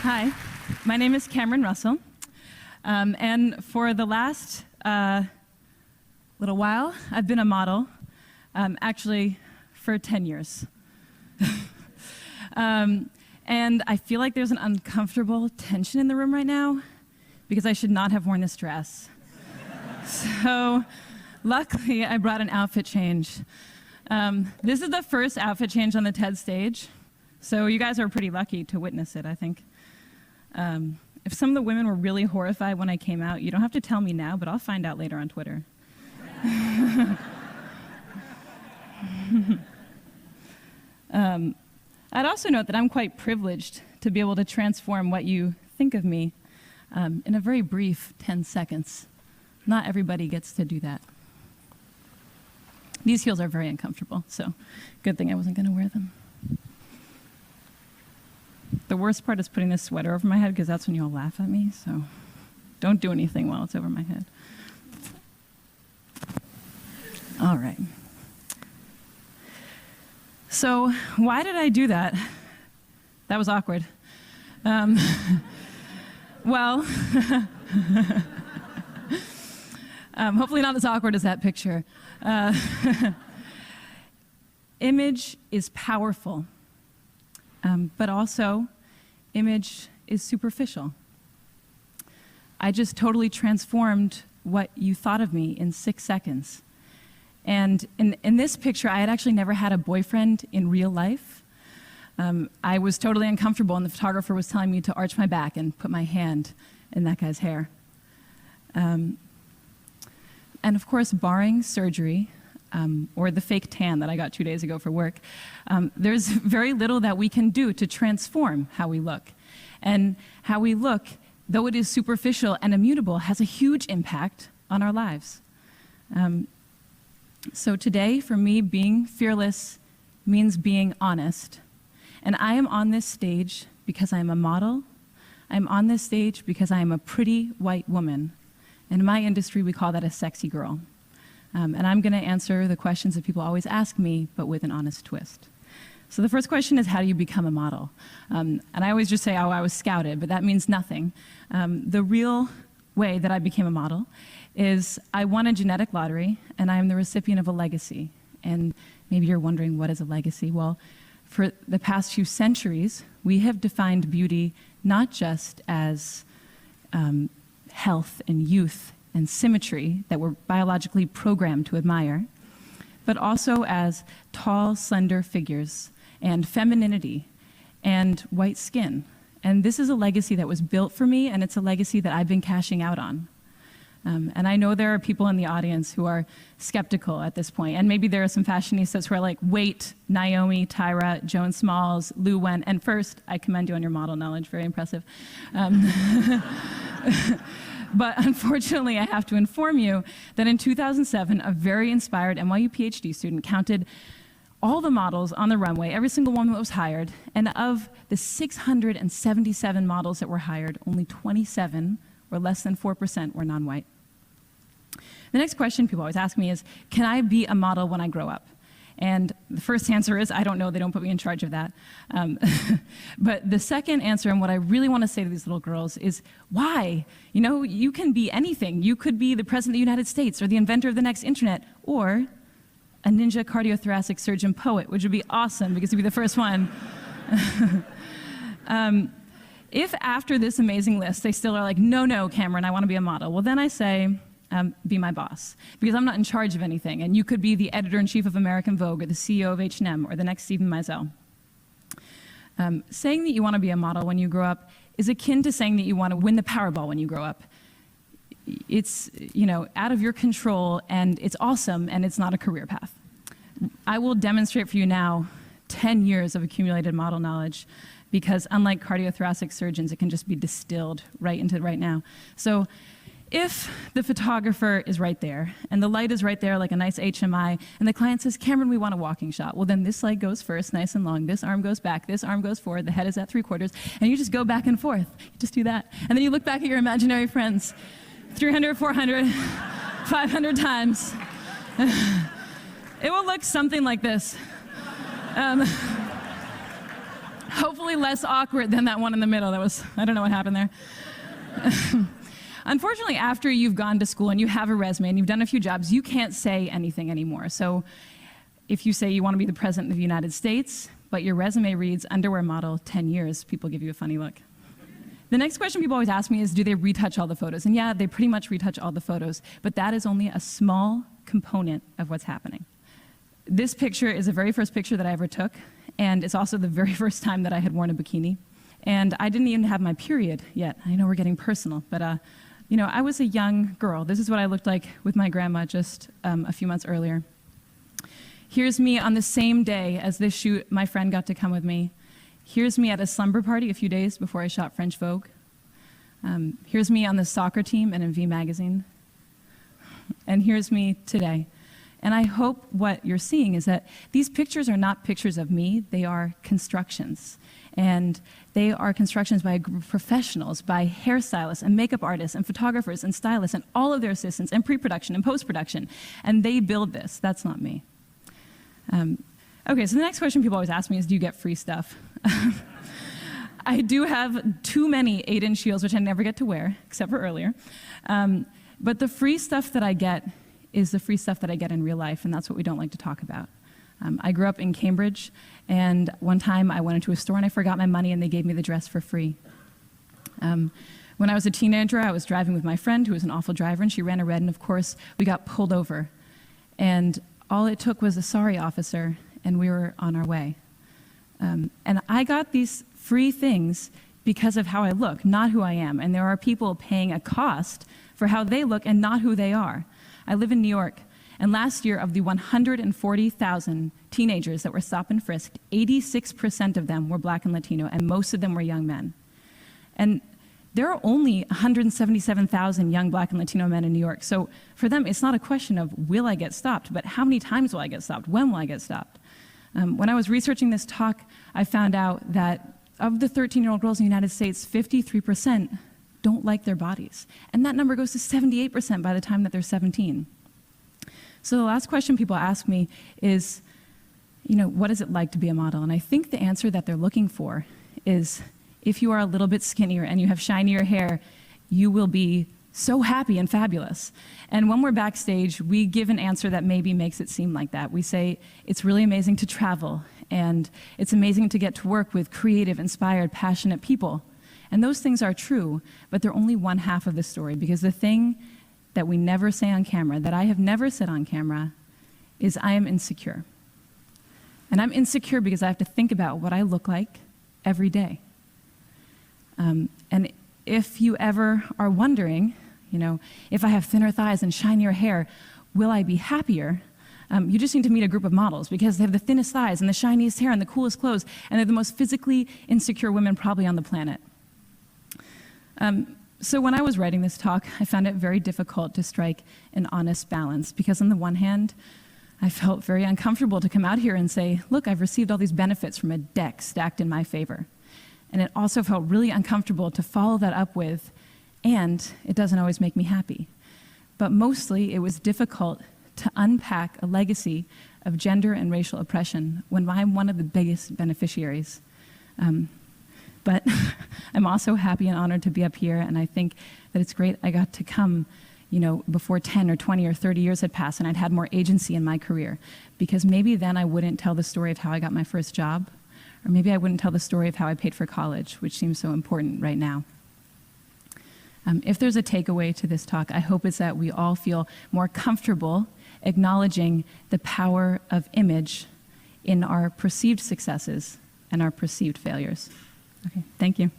Hi, my name is Cameron Russell, and for the last little while, I've been a model, actually for 10 years. And I feel like there's an uncomfortable tension in the room right now because I should not have worn this dress. So luckily, I brought an outfit change. This is the first outfit change on the TED stage, so you guys are pretty lucky to witness it, I think. If some of the women were really horrified when I came out, you don't have to tell me now, but I'll find out later on Twitter. I'd also note that I'm quite privileged to be able to transform what you think of me in a very brief 10 seconds. Not everybody gets to do that. These heels are very uncomfortable, so good thing I wasn't going to wear them. The worst part is putting this sweater over my head because that's when you'll laugh at me, so don't do anything while it's over my head. All right. So why did I do that? That was awkward. Well, hopefully not as awkward as that picture. Image is powerful, but also image is superficial. I just totally transformed what you thought of me in 6 seconds. And in this picture, I had actually never had a boyfriend in real life. I was totally uncomfortable, and the photographer was telling me to arch my back and put my hand in that guy's hair. And of course, barring surgery, or the fake tan that I got 2 days ago for work, there's very little that we can do to transform how we look. And how we look, though it is superficial and immutable, has a huge impact on our lives. So today, for me, being fearless means being honest. And I am on this stage because I am a model. I'm on this stage because I am a pretty white woman. In my industry, we call that a sexy girl. And I'm going to answer the questions that people always ask me, but with an honest twist. So the first question is, how do you become a model? And I always just say, oh, I was scouted, but that means nothing. The real way that I became a model is I won a genetic lottery, and I am the recipient of a legacy. And maybe you're wondering, what is a legacy? Well, for the past few centuries, we have defined beauty not just as health and youth and symmetry that we're biologically programmed to admire, but also as tall, slender figures and femininity and white skin. And this is a legacy that was built for me, and it's a legacy that I've been cashing out on. And I know there are people in the audience who are skeptical at this point, and maybe there are some fashionistas who are like, wait, Naomi, Tyra, Joan Smalls, Lou Wen, and first, I commend you on your model knowledge, very impressive. But unfortunately, I have to inform you that in 2007, a very inspired NYU PhD student counted all the models on the runway, every single one that was hired, and of the 677 models that were hired, only 27, or less than 4%, were non-white. The next question people always ask me is, can I be a model when I grow up? And the first answer is, I don't know, they don't put me in charge of that. But the second answer, and what I really want to say to these little girls, is why? You know, you can be anything. You could be the President of the United States, or the inventor of the next internet, or a ninja cardiothoracic surgeon poet, which would be awesome because you'd be the first one. If after this amazing list, they still are like, no, Cameron, I want to be a model, well, then I say, be my boss, because I'm not in charge of anything, and you could be the editor-in-chief of American Vogue, or the CEO of H&M, or the next Stephen Meisel. Saying that you want to be a model when you grow up is akin to saying that you want to win the Powerball when you grow up. It's, you know, out of your control, and it's awesome, and it's not a career path. I will demonstrate for you now 10 years of accumulated model knowledge, because unlike cardiothoracic surgeons, it can just be distilled right into right now. So if the photographer is right there, and the light is right there like a nice HMI, and the client says, Cameron, we want a walking shot, well, then this leg goes first, nice and long, this arm goes back, this arm goes forward, the head is at 3/4, and you just go back and forth. You just do that. And then you look back at your imaginary friends, 300, 400, 500 times. It will look something like this. Hopefully less awkward than that one in the middle. I don't know what happened there. Unfortunately, after you've gone to school and you have a resume and you've done a few jobs, you can't say anything anymore. So if you say you want to be the president of the United States, but your resume reads underwear model 10 years, people give you a funny look. The next question people always ask me is, do they retouch all the photos? And yeah, they pretty much retouch all the photos, but that is only a small component of what's happening. This picture is the very first picture that I ever took, and it's also the very first time that I had worn a bikini. And I didn't even have my period yet. I know we're getting personal, but I was a young girl. This is what I looked like with my grandma just a few months earlier. Here's me on the same day as this shoot. My friend got to come with me. Here's me at a slumber party a few days before I shot French Vogue. Here's me on the soccer team and in V Magazine. And here's me today. And I hope what you're seeing is that these pictures are not pictures of me, they are constructions. And they are constructions by a group of professionals, by hairstylists and makeup artists and photographers and stylists and all of their assistants and pre-production and post-production. And they build this. That's not me. Okay, so the next question people always ask me is, do you get free stuff? I do have too many 8-inch heels, which I never get to wear, except for earlier. But the free stuff that I get is the free stuff that I get in real life, and that's what we don't like to talk about. I grew up in Cambridge, and one time I went into a store and I forgot my money and they gave me the dress for free. When I was a teenager, I was driving with my friend who was an awful driver, and she ran a red, and of course, we got pulled over. And all it took was a sorry officer, and we were on our way. And I got these free things because of how I look, not who I am. And there are people paying a cost for how they look and not who they are. I live in New York, and last year, of the 140,000 teenagers that were stopped and frisked, 86% of them were Black and Latino, and most of them were young men. And there are only 177,000 young Black and Latino men in New York. So for them, it's not a question of will I get stopped, but how many times will I get stopped? When will I get stopped? When I was researching this talk, I found out that of the 13-year-old girls in the United States, 53% don't like their bodies. And that number goes to 78% by the time that they're 17. So the last question people ask me is, what is it like to be a model? And I think the answer that they're looking for is, if you are a little bit skinnier and you have shinier hair, you will be so happy and fabulous. And when we're backstage, we give an answer that maybe makes it seem like that. We say, it's really amazing to travel, and it's amazing to get to work with creative, inspired, passionate people. And those things are true, but they're only one half of the story, because the thing that we never say on camera, that I have never said on camera, is I am insecure. And I'm insecure because I have to think about what I look like every day. And if you ever are wondering, if I have thinner thighs and shinier hair, will I be happier? You just need to meet a group of models, because they have the thinnest thighs and the shiniest hair and the coolest clothes, and they're the most physically insecure women probably on the planet. So when I was writing this talk, I found it very difficult to strike an honest balance, because on the one hand, I felt very uncomfortable to come out here and say, look, I've received all these benefits from a deck stacked in my favor. And it also felt really uncomfortable to follow that up with, and it doesn't always make me happy. But mostly, it was difficult to unpack a legacy of gender and racial oppression when I'm one of the biggest beneficiaries. But I'm also happy and honored to be up here, and I think that it's great I got to come, before 10 or 20 or 30 years had passed and I'd had more agency in my career, because maybe then I wouldn't tell the story of how I got my first job, or maybe I wouldn't tell the story of how I paid for college, which seems so important right now. If there's a takeaway to this talk, I hope it's that we all feel more comfortable acknowledging the power of image in our perceived successes and our perceived failures. Okay, thank you.